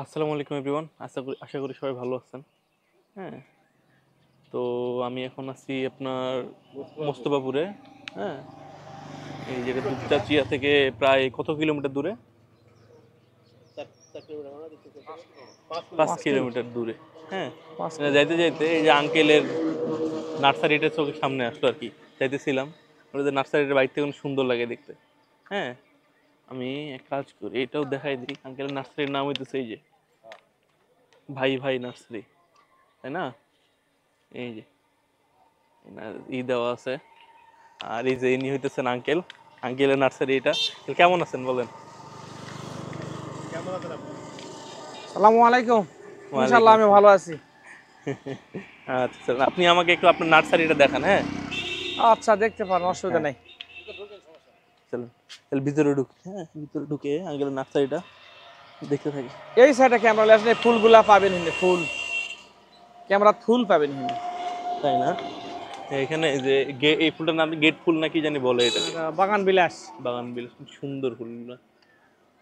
আসসালামু আলাইকুম এভরিওয়ান। আশা করি সবাই ভালো আছেন। হ্যাঁ, তো আমি এখন আছি আপনার মোস্তফাপুরে। হ্যাঁ, এই যেটা দুপচাচিয়া থেকে প্রায় কত কিলোমিটার দূরে? 5 কিলোমিটার দূরে। হ্যাঁ, যাইতে যাইতে এই যে আঙ্কেলের নার্সারিটা চোখের সামনে আসলো আর কি। যাইতেছিলাম, ওদের নার্সারিটার বাইরে থেকে অনেক সুন্দর লাগে দেখতে। হ্যাঁ, আমি এক কাজ করি, এটাও দেখাই দিই। আঙ্কেলের নার্সারির নাম হইতেছে এই যে ভাই ভাই নার্সারি, তাই না? এই যে দেওয়া আছে। আর এই যে ইনি হইতেছেন আঙ্কেলের নার্সারি। এটা কেমন আছেন বলেন? আসসালামু আলাইকুম। ইনশাআল্লাহ ওয়ালাইকুম আমি ভালো আছি। আচ্ছা, আপনি আমাকে একটু আপনার নার্সারিটা দেখান। হ্যাঁ, আচ্ছা, দেখতে পারেন, অসুবিধা হ্যাঁ, নেই। চলুন তাহলে ভিতরে ঢুকি। হ্যাঁ, ভিতরে ঢুকে আঙ্কেলের নার্সারিটা দেখতে থাকি। এই সাইডে ক্যামেরা আসলে ফুলগুলা পাবেন হিন্দে, ফুল ক্যামেরা ফুল পাবেন হিন্দে। তাই না? এখানে এই যে এই ফুলটার নাম গেট ফুল নাকি জানি বলে এটা। বাগান বিলাস। বাগান বিলাস, সুন্দর ফুলগুলো।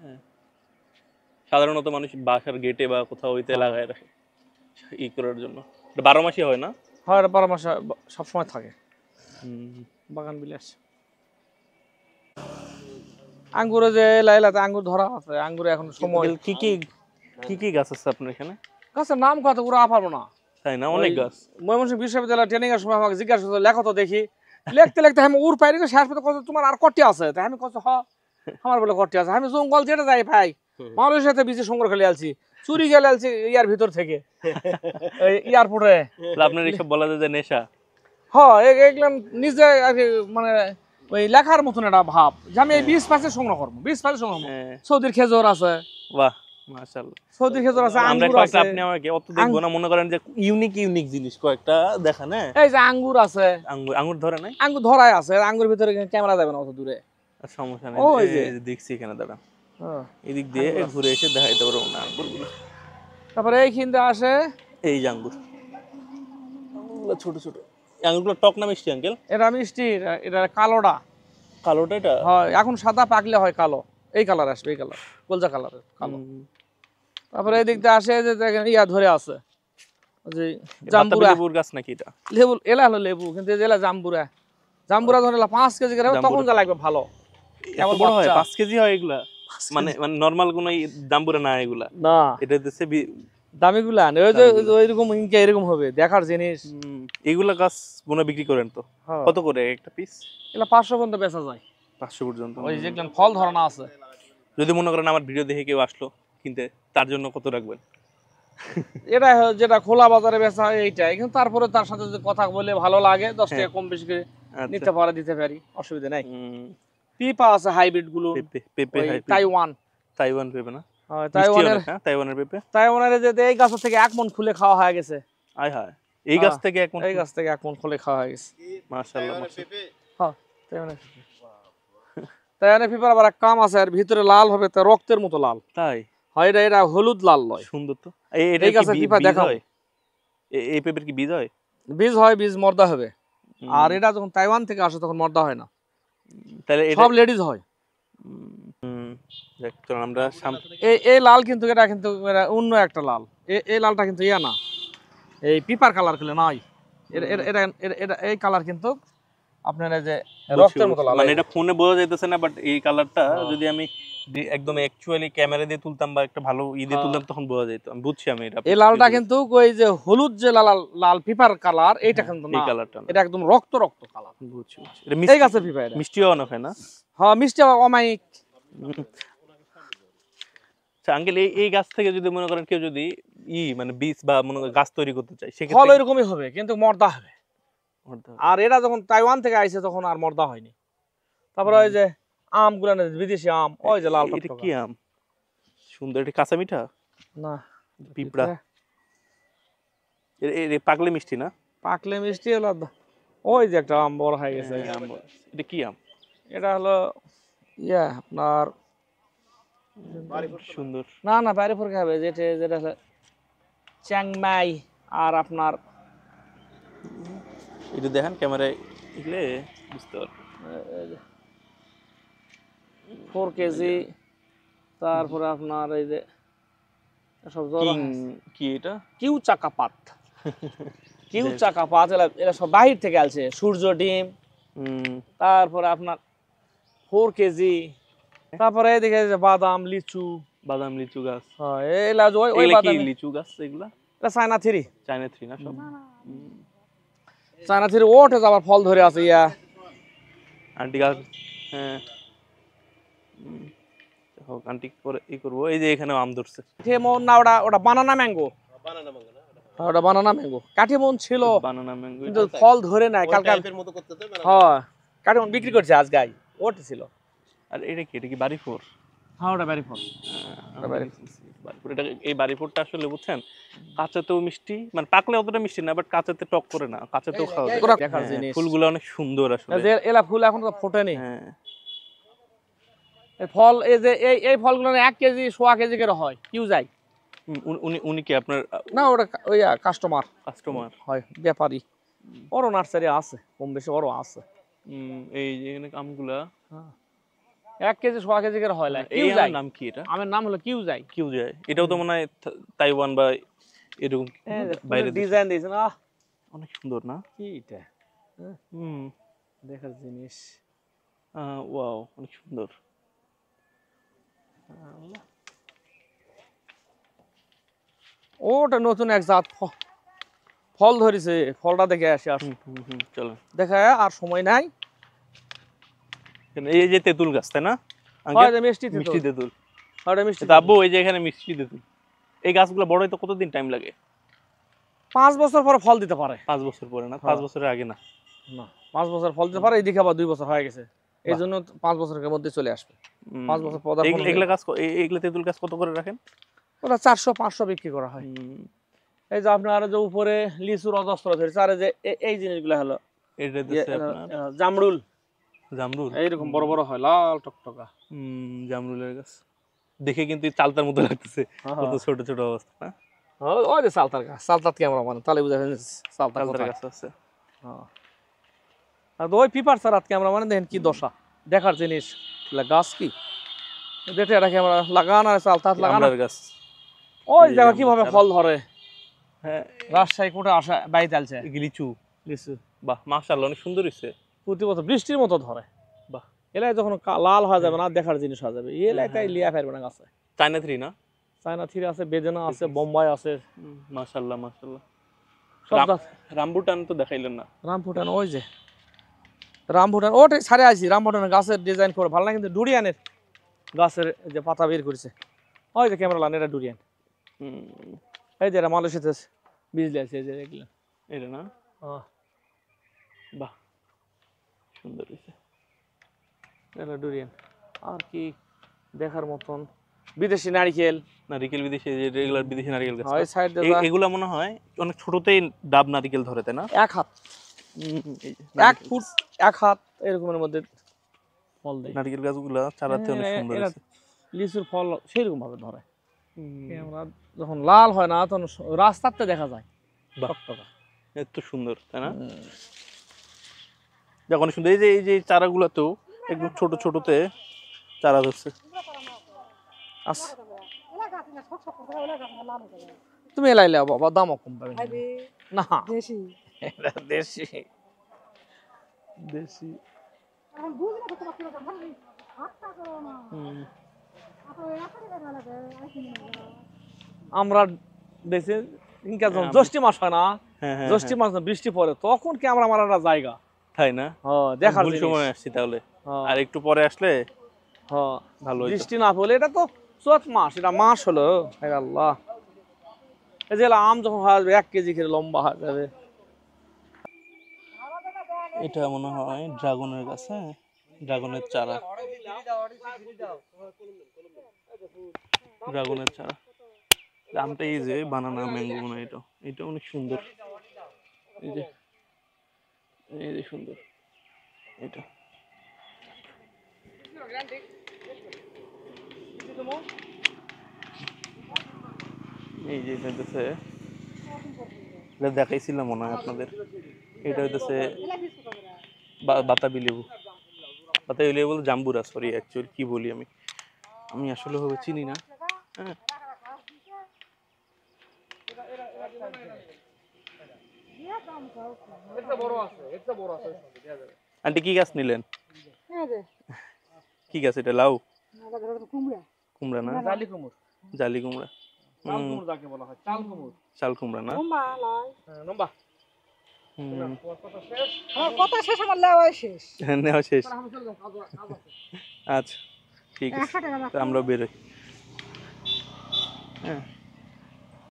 হ্যাঁ, সাধারণত মানুষ বাসার গেটে বা কোথাও হইতে লাগায় রাখে করার জন্য। এটা 12 মাসই হয় না? হয়, পরামর্শ সবসময় থাকে। হুম। বাগান বিলাস। আঙ্গুরে যে লাইলাতে আঙ্গুর ধরা আছে, আঙ্গুরে এখন সময়। কি কি কি কি গাছ আছে আপনার এখানে? গাছের নাম কত পুরো পারবো না। তাই না, অনেক গাছ। ময়মনসিংহ বিশ্ববিদ্যালয় ট্রেনিং এর সময় আমাকে জিজ্ঞাসা করতো, লেখো তো দেখি। লিখতে লিখতে আমি উড় পাই শেষ পর্যন্ত কত তোমার আর কটি আছে, তাই আমি কত আমার বলে কটি আছে। আমি জঙ্গল যেটা যাই ভাই, মানুষের সাথে বিচে সংগ্রহ খেলে আলছি, চুরি গেলে আলছি ইয়ার ভিতর থেকে এয়ারপোর্টে। আপনার এইসব বলা যায় যে নেশা? হ্যাঁ, এগুলাম নিজে আর কি, মানে ওই লেখার মতন একটা ভাব যে আমি এই 20 সংগ্রহ করবো, 20 সংগ্রহ করবো। সৌদির খেজুর আছে। বাহ, মাশাআল্লাহ। সৌদির খেজুর আছে, আমরা আঙ্গুর কয়েকটা, আছে। আপনি আমাকে অত দেখবো না, মনে করেন যে ইউনিক জিনিস কয়েকটা দেখান। হ্যাঁ, এই যে আঙ্গুর আছে। আঙ্গুর ধরে নাই? আঙ্গুর ধরাই আছে, আঙ্গুর ভিতরে ক্যামেরা যাবে না অত দূরে। সমস্যা নেই, ওই যে দেখছি এখানে দাঁড়া, এদিক দিয়ে ঘুরে এসে দেখাইতে পারবো না আঙ্গুরগুলো। তারপরে এই খিন্দে আসে এই যে আঙ্গুর ছোট ছোট আঙ্গুরগুলো, টক না মিষ্টি আঙ্কেল? এটা মিষ্টি, এটা কালোটা। কালোটা এটা? হয়, এখন সাদা পাকলে হয় কালো। এই কালার আসবে, এই কালার কলজা কালারের কালো। তারপরে এই দিক দিয়ে আসে যে দেখেন ইয়া ধরে আছে, যে জাম্বুরা। লেবুর গাছ নাকি এটা? লেবু, এলা হলো লেবু, কিন্তু এলা জাম্বুরা। জাম্বুরা ধরে 5 কেজি করে, তখন যা লাগবে ভালো। এত বড় হয়? 5 কেজি হয় এগুলা? মানে নরমাল কোন জাম্বুরা না এগুলা? না, এটা হচ্ছে দামিগুলা ওই যে ওইরকম ইনকা এরকম হবে দেখার জিনিস। এগুলা গাছ বোনা বিক্রি করেন তো? কত করে একটা পিস? এগুলা 500 পর্যন্ত বেচা যায়। 500 পর্যন্ত? ওই যে ফল ধরানো আছে। যদি মনে করেন আমার ভিডিও দেখে কেউ আসলো কিনতে, তার জন্য কত রাখবেন? এটা যেটা খোলা বাজারে বেচা হয় এইটাই, কিন্তু তারপরে তার সাথে যদি কথা বলে ভালো লাগে 10 টাকা কম বেশি করে নিতে পারে, দিতে পারি, অসুবিধা নাই। পিপা আছে, হাইব্রিড গুলো। পেঁপে তাইওয়ান পেঁপে না? তাইওয়ানের পেঁপে। তাইওয়ানের যে এই গাছ থেকে 1 মণ খুলে খাওয়া হয়ে গেছে। আয় হায়, এই গাছ থেকে 1 মণ? এই গাছ থেকে 1 মণ খুলে খাওয়া হয়ে গেছে। মাশাআল্লাহ। হ্যাঁ, তাইওয়ানের পেঁপের আবার এক কাম আছে, আর ভিতরে লাল হবে, তা রক্তের মতো লাল। তাই? হয়, এটা হলুদ লাল লয়। সুন্দর তো। এই গাছের পেঁপা দেখা হয়। এই পেঁপের কি বীজ হয়? বীজ হয়, বীজ মর্দা হবে। আর এটা যখন তাইওয়ান থেকে আসে তখন মর্দা হয় না, তাহলে সব লেডিজ হয়। দেখ চল আমরা এই লাল, কিন্তু এটা কিন্তু অন্য একটা লাল। এই লালটা কিন্তু ইয়া না, এই পিপার কালার খেলে নাই। এটা এই কালার কিন্তু আপনার এই যে রক্তের মতো লাল। মানে এটা ফোনে বোঝা যাইতেছে না, বাট এই কালারটা যদি আমি একদম অ্যাকচুয়ালি ক্যামেরা দিয়ে তুলতাম বা একটা ভালো দিয়ে তুলতাম, তখন বোঝা যেত। আমি বুঝছি আমি এটা। এই লালটা কিন্তু ওই যে হলুদ যে লাল পিপার কালার, এইটা কিন্তু না, এই কালারটা এটা একদম রক্ত কালার। বুঝছি। এই গাছের পিপা এটা। মিষ্টিও অনেক হয় না? হ্যাঁ, মিষ্টি অমায়িক। আচ্ছা আঙ্কেল, এই গাছ থেকে যদি মনে করেন কেউ যদি মানে বীজ বা মনে করেন গাছ তৈরি করতে চায়, সেক্ষেত্রে ফল এরকমই হবে, কিন্তু মর্দা হবে। আর এটা যখন তাইওয়ান থেকে আইছে তখন আর মর্দা হয়নি। তারপরে ওই যে আম গুলা, বিদেশি আম, ওই যে লাল। এটা কি আম? সুন্দর। এটা কাঁচা মিঠা না, পিঁপড়া। পাকলে মিষ্টি না? পাকলে মিষ্টি হলো। ওই যে একটা আম বড় হয়ে গেছে। এটা কি আম? এটা হলো ইয়া আপনার সুন্দর। না না, বাইরে পর খাবে, যেটা হলো চ্যাংমাই। আর আপনার একটু দেখেন ক্যামেরায়, দেখলে বুঝতে পারবেন। 4 কেজি। তারপরে আপনার এই যে সব জড়ো কিং হয়ে আছে। কি এটা? কিউ চাকা পাত, কিউ চাকা পাত, এরা সব বাহির থেকে আসছে। সূর্য ডিম, হুম, তারপরে আপনার 4 কেজি, তারপরে এদিকে যে বাদাম, লিচু। বাদাম লিচু গাছ। হ্যাঁ, এলা যে ওই এগুলা কি বাদামে, লিচু গাছ এগুলা? এটা চায়না থ্রি। চায়না থ্রি না সব? চায়না থ্রি ওঠে আবার ফল ধরে আছে ইয়া। আন্টি গাছ, হ্যাঁ। হোক আন্টি করে ই করবো। এই যে এখানে আম ধরছে। কাঠিমন না, ওটা ওটা বানানা ম্যাঙ্গো। ওটা বানানা ম্যাঙ্গো। কাঠিমন ছিল বানানা ম্যাঙ্গো। কিন্তু ফল ধরে নাই কালকে। হ্যাঁ, কাঠিমন বিক্রি করছে আজ গাই, ওটা ছিল। আর এটা কি? এটা কি বাড়ি ফোর? হ্যাঁ, ওটা বাড়ি ফল। এটা এই বাড়ি ফোরটা আসলে বুঝছেন, কাঁচাতেও মিষ্টি, মানে পাকলে অতটা মিষ্টি না, বাট কাঁচাতে টক করে না, কাঁচাতেও খাওয়া যায়। ওরা দেখার হ্যাঁ, জিনিস। ফুলগুলো অনেক সুন্দর আসলে। এই যে এলা ফুল এখন তো ফোটেনি। হ্যাঁ, এই ফল, এই যে এই ফলগুলো 1 কেজি 1.5 কেজি করে হয়, কিউ যায় উনি উনি কি আপনার না। ওটা ওই কাস্টমার কাস্টমার? হয়, ব্যাপারী। বড় নার্সারি আছে, কম বেশি বড় আছে। এই যে এখানে আমগুলা 1 কেজি 1.5 কেজি করে হয়। এই কিউ আমের যায়, নাম কি? এটা আমের নাম হলো কিউ যায়। কিউ যায়। এটাও তো মনে হয় তাইওয়ান বা এরকম বাইরে ডিজাইন দিয়েছে না, অনেক সুন্দর না? কি এটা হুম, দেখার জিনিস। ওয়াও, অনেক সুন্দর। ওটা নতুন এক জাত ফল ধরেছে, ফলটা দেখে আসি। আর চলো দেখা আর সময় নাই। এই যে তেঁতুল গাছ, তাই না? হয় যে মিষ্টি মিষ্টি তেঁতুল। তেঁতুল। ওটা মিষ্টি তা আব্বু, এই যে এখানে মিষ্টি তেঁতুল, এই গাছগুলো বড় হইতে কতদিন টাইম লাগে? 5 বছর পরে ফল দিতে পারে। 5 বছর পরে না? 5 বছরের আগে না? না, 5 বছর ফল দিতে পারে। এইদিকে আবার 2 বছর হয়ে গেছে, এই জন্য 5 বছরের মধ্যে চলে আসবে। 5 বছর পর এগুলা গাছ এগুলা তেঁতুল গাছ কত করে রাখেন? ওটা 400-500 বিক্রি করা হয়। এই যে আপনার যে উপরে লিচুর অজস্র ধরেছে, আর এই যে এই জিনিসগুলো হলো এটা দিচ্ছে আপনার জামরুল। জামরুল এইরকম বড় বড় হয়, লাল টকটকা। জামরুলের গাছ দেখে কিন্তু চালতার মতো লাগতেছে, কত ছোট ছোট অবস্থা না? ওই যে সালতার গাছ, সালতাত ক্যামেরা মানে তাহলে বুঝা যায় সালতার চালতার কোথায়। গাছ আছে। আর ওই পিপার সারাত ক্যামেরা মানে দেখেন কি দশা, দেখার জিনিস। গাছ কি দেখে এটা ক্যামেরা লাগান আর সালতাত লাগান। আমরার গাছ, ওই জায়গা কিভাবে ফল ধরে। হ্যাঁ, রাজশাহী কোটে আসা বাইতে আলছে লিচু। লিচু বাহ, মাশাআল্লাহ, অনেক সুন্দর হইছে। প্রতি বছর বৃষ্টির মতো ধরে। বাহ, এলাই যখন লাল হয়ে যাবে না, দেখার জিনিস হয়ে যাবে। এলাই তাই লিয়া ফেলবে না গাছে। চায়না থ্রি না? চায়না থ্রি আছে, বেদেনা আছে, বোম্বাই আছে, মাশাআল্লাহ মাশাআল্লাহ। সব গাছ। রামবুটান তো দেখাইলেন না? রামভুটান, ওই যে রামভুটান ওটাই ছাড়ে আছি। রামভুটানের গাছের ডিজাইন করে ভালো না, কিন্তু ডুরিয়ানের গাছের যে পাতা বের করেছে। ওই যে ক্যামেরা লান, এটা ডুরিয়ান। এই যে এটা মালয়েশিয়াতে বিজলি আছে, এই যে এগুলো। এটা না? বাহ, সুন্দর হয়েছে। এটা ডুরিয়ান। আর কি দেখার মতন বিদেশি নারিকেল। নারিকেল বিদেশি, যে রেগুলার বিদেশি নারিকেল গাছ। ওই সাইড এগুলা মনে হয় অনেক ছোটতেই ডাব নারিকেল ধরে, তাই না? 1 হাত, 1 ফুট 1 হাত এরকমের মধ্যে ফল দেয়। নারিকেল গাছগুলা চারাতে অনেক সুন্দর হয়েছে। লিচুর ফল সেরকম ভাবে ধরে। আমরা যখন লাল হয় না, তখন রাস্তাতে দেখা যায় টকটকা। এত সুন্দর, তাই না? দেখ অনেক সুন্দর। এই যে চারাগুলাতেও একদম ছোট ছোটতে চারা ধরছে। আচ্ছা, তুমি এলাইলে বাবা, দামও কম পাবে না। দেশি, এটা দেশি দেশি। আমরা দেশে ইনকা যখন জ্যৈষ্ঠ মাস হয় না, জ্যৈষ্ঠ মাস বৃষ্টি পড়ে, তখন কি আমরা মারাটা জায়গা, তাই না? দেখার ভুল সময় আসছি তাহলে। আর একটু পরে আসলে ভালো হইতো। বৃষ্টি না পড়লে, এটা তো চৈত মাস, এটা মাস হলো। হে আল্লাহ, এই যে আম যখন হয়ে আসবে 1 কেজি করে লম্বা হয়ে যাবে। এটা মনে হয় ড্রাগনের গাছ। হ্যাঁ, ড্রাগনের চারা, ড্রাগনের চারা। আমটা এই যে বানানা ম্যাঙ্গো মনে হয়, এটা অনেক সুন্দর। এই যে সুন্দর এটা। এই যে হইতেছে, এটা দেখাইছিলাম মনে হয় আপনাদের। এটা হইতেছে বাতাবি লেবু। বাতাবি লেবু বলতে জাম্বুরা, সরি অ্যাকচুয়ালি কি বলি আমি আসলে ভাবে চিনি না। হ্যাঁ, এটা বড় আছে, এটা বড় আছে, দেয়া যাবে। আন্টি কি গাছ নিলেন? এই যে কি গাছ এটা? লাউ? নাগা ধরে কুমড়া কুমড়া না? জালি কুমড়, জালি কুমড়া। চাল কুমড় যাকে বলা হয়, চাল কুমড়। চাল কুমড়া না? কুমড়া লয় হ্যাঁ, লম্বা। হুম। তোমার কথা শেষ? আমার কথা শেষ, আমার লেওয়াই শেষ। নেওয়া শেষ। আমি চলে যাই, কাজ আছে। আচ্ছা ঠিক আছে, 100 টাকা তো আমরা বেরোই। হ্যাঁ